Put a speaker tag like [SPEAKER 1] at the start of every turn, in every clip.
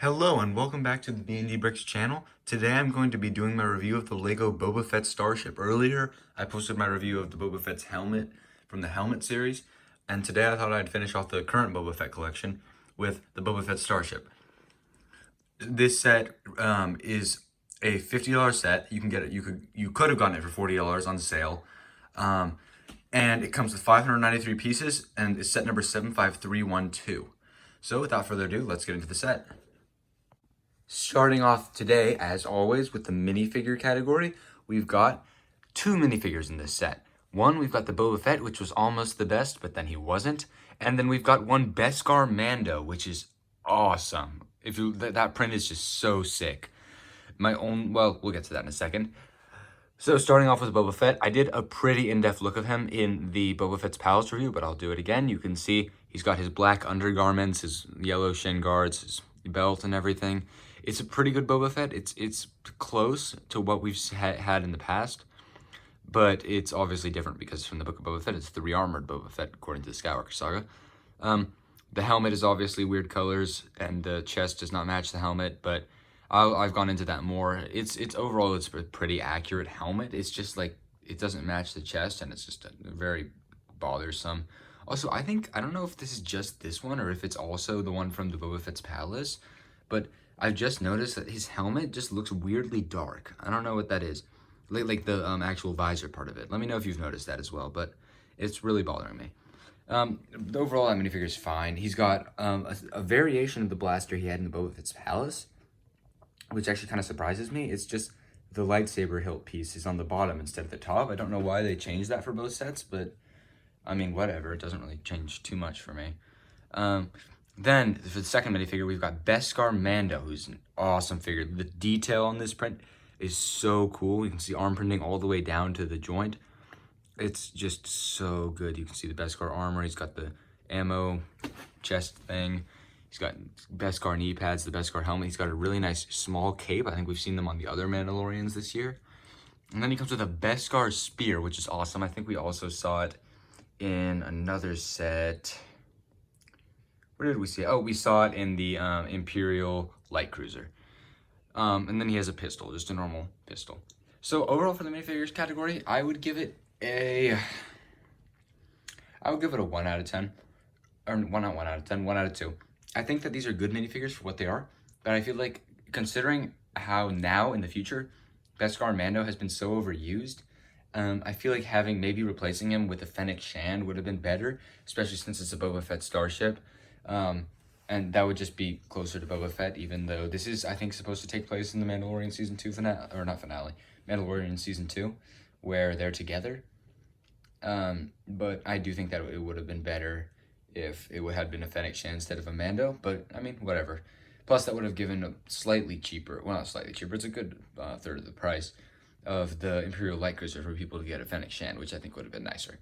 [SPEAKER 1] Hello and welcome back to the D&D Bricks channel. Today I'm going to be doing my review of the Lego Boba Fett Starship. Earlier, I posted my review of the Boba Fett's helmet from the Helmet series, and today I thought I'd finish off the current Boba Fett collection with the Boba Fett Starship. This set is a $50 set. You can get it. You could have gotten it for $40 on sale, and it comes with 593 pieces, and it's set number 75312. So without further ado, let's get into the set. Starting off today, as always, with the minifigure category, we've got two minifigures in this set. One, we've got the Boba Fett, which was almost the best, but then he wasn't. And then we've got one Beskar Mando, which is awesome. That print is just so sick. Well, we'll get to that in a second. So starting off with Boba Fett, I did a pretty in-depth look of him in the Boba Fett's Palace review, but I'll do it again. You can see he's got his black undergarments, his yellow shin guards, his belt and everything. It's a pretty good Boba Fett. It's close to what we've had in the past, but it's obviously different because from the Book of Boba Fett, it's the re-armored Boba Fett according to the Skywalker Saga. The helmet is obviously weird colors, and the chest does not match the helmet, but I've gone into that more. It's overall it's a pretty accurate helmet. It's just like it doesn't match the chest, and it's just very bothersome. Also, I don't know if this is just this one or if it's also the one from the Boba Fett's Palace, but I've just noticed that his helmet just looks weirdly dark. I don't know what that is. Like the actual visor part of it. Let me know if you've noticed that as well, but it's really bothering me. The overall, that minifigure is fine. He's got a variation of the blaster he had in the Boba Fett's Palace, which actually kind of surprises me. It's just the lightsaber hilt piece is on the bottom instead of the top. I don't know why they changed that for both sets, but I mean, whatever. It doesn't really change too much for me. Then, for the second minifigure, we've got Beskar Mando, who's an awesome figure. The detail on this print is so cool. You can see arm printing all the way down to the joint. It's just so good. You can see the Beskar armor. He's got the ammo chest thing. He's got Beskar knee pads, the Beskar helmet. He's got a really nice small cape. I think we've seen them on the other Mandalorians this year. And then he comes with a Beskar spear, which is awesome. I think we also saw it in another set. Where did we see it? Oh, we saw it in the Imperial Light Cruiser. And then he has a pistol, just a normal pistol. So overall for the minifigures category, I would give it a 1 out of 10. Or not 1 out of 10, 1 out of 2. I think that these are good minifigures for what they are, but I feel like considering how now in the future Beskar Mando has been so overused, I feel like replacing him with a Fennec Shand would have been better, especially since it's a Boba Fett Starship. And that would just be closer to Boba Fett, even though this is, I think, supposed to take place in the Mandalorian Season 2 finale, or not finale, Mandalorian Season 2, where they're together. But I do think that it would have been better if it had been a Fennec Shand instead of a Mando, but, I mean, whatever. Plus, that would have given a slightly cheaper, well, not slightly cheaper, it's a good third of the price of the Imperial Light Cruiser for people to get a Fennec Shand, which I think would have been nicer.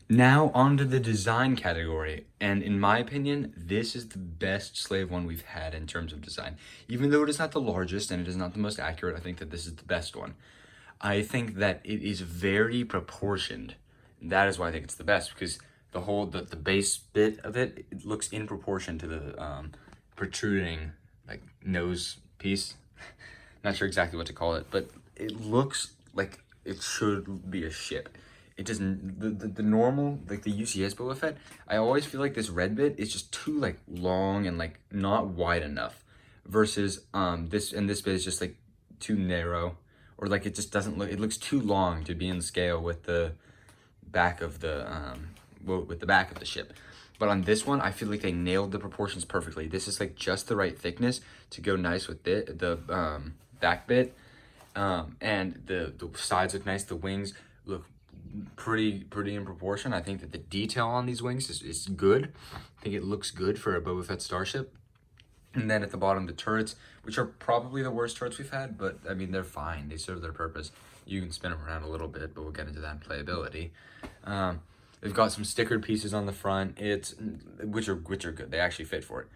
[SPEAKER 1] Now onto the design category, and in my opinion, this is the best Slave one we've had in terms of design. Even though it is not the largest and it is not the most accurate, I think that this is the best one. I think that it is very proportioned. That is why I think it's the best, because the base bit of it, it looks in proportion to the protruding like nose piece. Not sure exactly what to call it, but it looks like it should be a ship. It doesn't, the normal, like the UCS Boba Fett, I always feel like this red bit is just too like long and like not wide enough versus this bit is just like too narrow, or like it just doesn't look, it looks too long to be in scale with the back of the back of the ship. But on this one, I feel like they nailed the proportions perfectly. This is like just the right thickness to go nice with the back bit, and the sides look nice. The wings look pretty in proportion. I think that the detail on these wings is good. I think it looks good for a Boba Fett Starship. And then at the bottom, the turrets, which are probably the worst turrets we've had, but I mean, they're fine. They serve their purpose. You can spin them around a little bit, but we'll get into that in playability. They've got some stickered pieces on the front, which are good. They actually fit for it.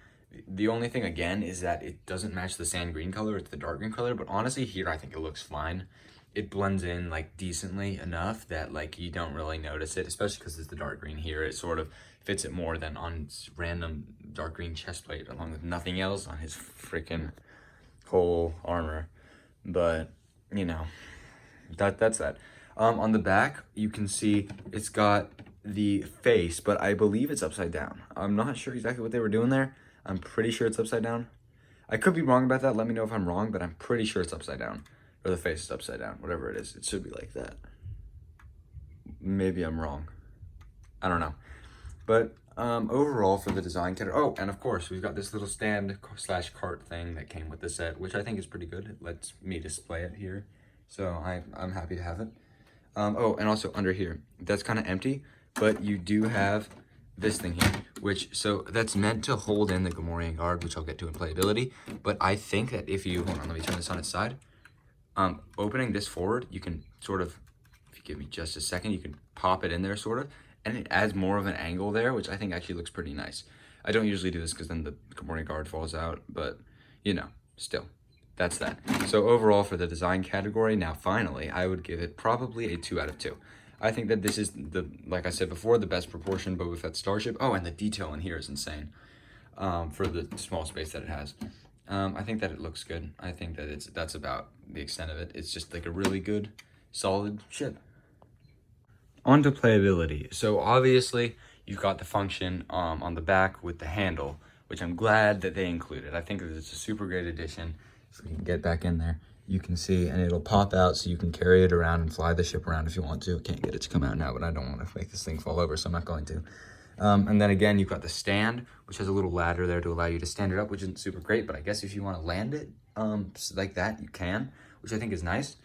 [SPEAKER 1] The only thing, again, is that it doesn't match the sand green color. It's the dark green color, but honestly, here, I think it looks fine. It blends in, like, decently enough that, like, you don't really notice it, especially because it's the dark green here. It sort of fits it more than on random dark green chest plate, along with nothing else on his freaking whole armor. But, you know, that's that. On the back, you can see it's got the face, but I believe it's upside down. I'm not sure exactly what they were doing there. I'm pretty sure it's upside down. I could be wrong about that. Let me know if I'm wrong, but I'm pretty sure it's upside down. Or the face is upside down. Whatever it is, it should be like that. Maybe I'm wrong. I don't know. But overall for the design kit, oh, and of course, we've got this little stand slash cart thing that came with the set, which I think is pretty good. It lets me display it here. So I'm happy to have it. Oh, and also under here, that's kind of empty, but you do have this thing here, so that's meant to hold in the Gamorrean Guard, which I'll get to in playability. But I think that if you, hold on, let me turn this on its side. Opening this forward, you can sort of, if you give me just a second, you can pop it in there sort of, and it adds more of an angle there, which I think actually looks pretty nice. I don't usually do this because then the Gamorrean Guard falls out, but you know, still. That's that. So overall for the design category, now finally, I would give it probably a 2 out of 2. I think that this is, like I said before, the best proportion Boba Fett Starship. Oh, and the detail in here is insane for the small space that it has. I think that it looks good. I think that that's about the extent of it. It's just like a really good, solid ship. On to playability. So obviously, you've got the function on the back with the handle, which I'm glad that they included. I think that it's a super great addition. If we can get back in there, you can see, and it'll pop out so you can carry it around and fly the ship around if you want to. Can't get it to come out now, but I don't want to make this thing fall over, so I'm not going to. And then again, you've got the stand, which has a little ladder there to allow you to stand it up, which isn't super great, but I guess if you want to land it like that, you can, which I think is nice.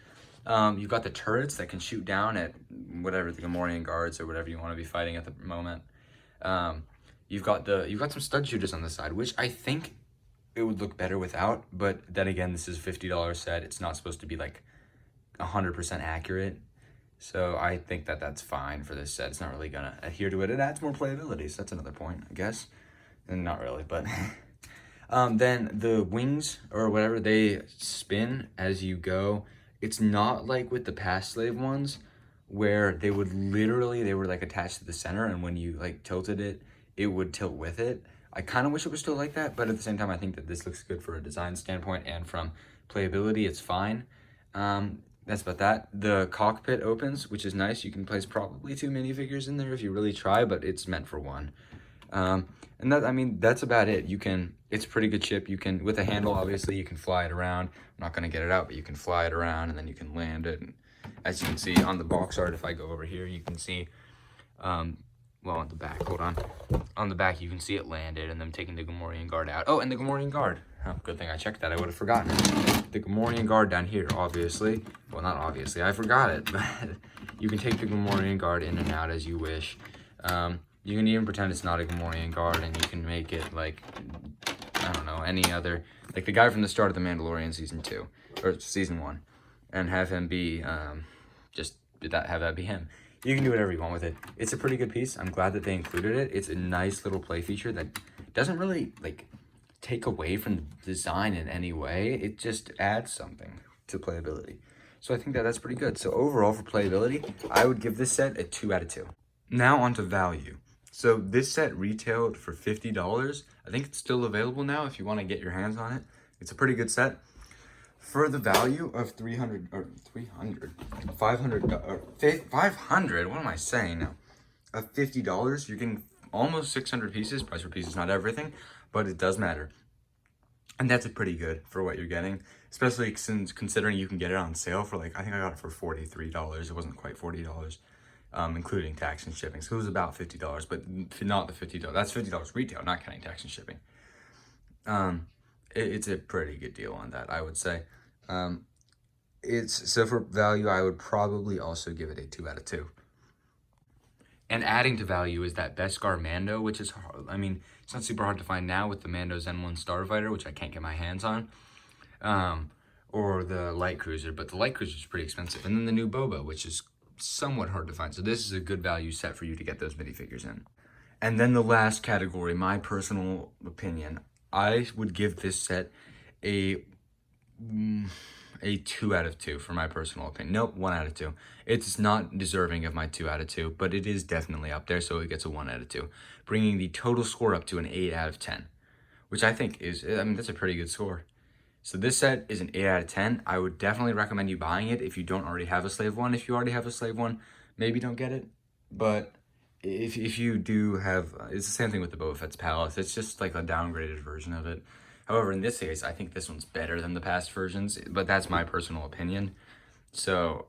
[SPEAKER 1] You've got the turrets that can shoot down at whatever, the Gamorrean guards or whatever you want to be fighting at the moment. You've got some stud shooters on the side, which I think it would look better without, but then again, this is a $50 set. It's not supposed to be like 100% accurate. So I think that that's fine for this set. It's not really gonna adhere to it. It adds more playability, so that's another point, I guess. And not really, but then the wings or whatever, they spin as you go. It's not like with the past slave ones where they were like attached to the center, and when you like tilted it, it would tilt with it. I kind of wish it was still like that, but at the same time, I think that this looks good for a design standpoint, and from playability, it's fine. That's about that. The cockpit opens, which is nice. You can place probably 2 minifigures in there if you really try, but it's meant for 1. And that, I mean, that's about it. It's a pretty good ship. You can, with a handle, obviously, you can fly it around. I'm not going to get it out, but you can fly it around, and then you can land it. And as you can see on the box art, if I go over here, you can see, well, on the back, hold on. On the back, you can see it landed, and them taking the Gamorrean Guard out. Oh, and the Gamorrean Guard. Oh, good thing I checked that. I would have forgotten it. The Gamorrean Guard down here, obviously. Well, not obviously. I forgot it, but you can take the Gamorrean Guard in and out as you wish. You can even pretend it's not a Gamorrean Guard, and you can make it like, I don't know, any other, like the guy from the start of The Mandalorian season 2, or season 1, and have him be, have that be him. You can do whatever you want with it. It's a pretty good piece. I'm glad that they included it. It's a nice little play feature that doesn't really like take away from the design in any way. It just adds something to playability. So I think that that's pretty good. So overall for playability, I would give this set a 2 out of 2. Now on to value. So this set retailed for $50. I think it's still available now if you want to get your hands on it. It's a pretty good set. For the value of 500, what am I saying now? Of $50, you're getting almost 600 pieces. Price per piece is not everything, but it does matter. And that's pretty good for what you're getting, especially since considering you can get it on sale for like, I think I got it for $43. It wasn't quite $40, including tax and shipping. So it was about $50, but not the $50. That's $50 retail, not counting tax and shipping. It's a pretty good deal on that, I would say. So for value, I would probably also give it a 2 out of 2. And adding to value is that Beskar Mando, which is, I mean, it's not super hard to find now with the Mando Zen 1 Starfighter, which I can't get my hands on, or the Light Cruiser, but the Light Cruiser is pretty expensive. And then the new Boba, which is somewhat hard to find. So this is a good value set for you to get those minifigures in. And then the last category, my personal opinion, I would give this set a a 2 out of 2 for my personal opinion. Nope, 1 out of 2. It's not deserving of my 2 out of 2, but it is definitely up there, so it gets a 1 out of 2, bringing the total score up to an 8 out of 10, which I think is, I mean, that's a pretty good score. So this set is an 8 out of 10. I would definitely recommend you buying it if you don't already have a Slave One. If you already have a Slave One, maybe don't get it. But if you do have, it's the same thing with the Boba Fett's Palace. It's just like a downgraded version of it. However, in this case, I think this one's better than the past versions, but that's my personal opinion. So,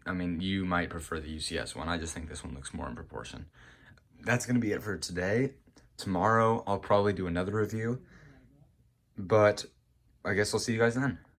[SPEAKER 1] I mean, you might prefer the UCS one. I just think this one looks more in proportion. That's going to be it for today. Tomorrow, I'll probably do another review, but I guess I'll see you guys then.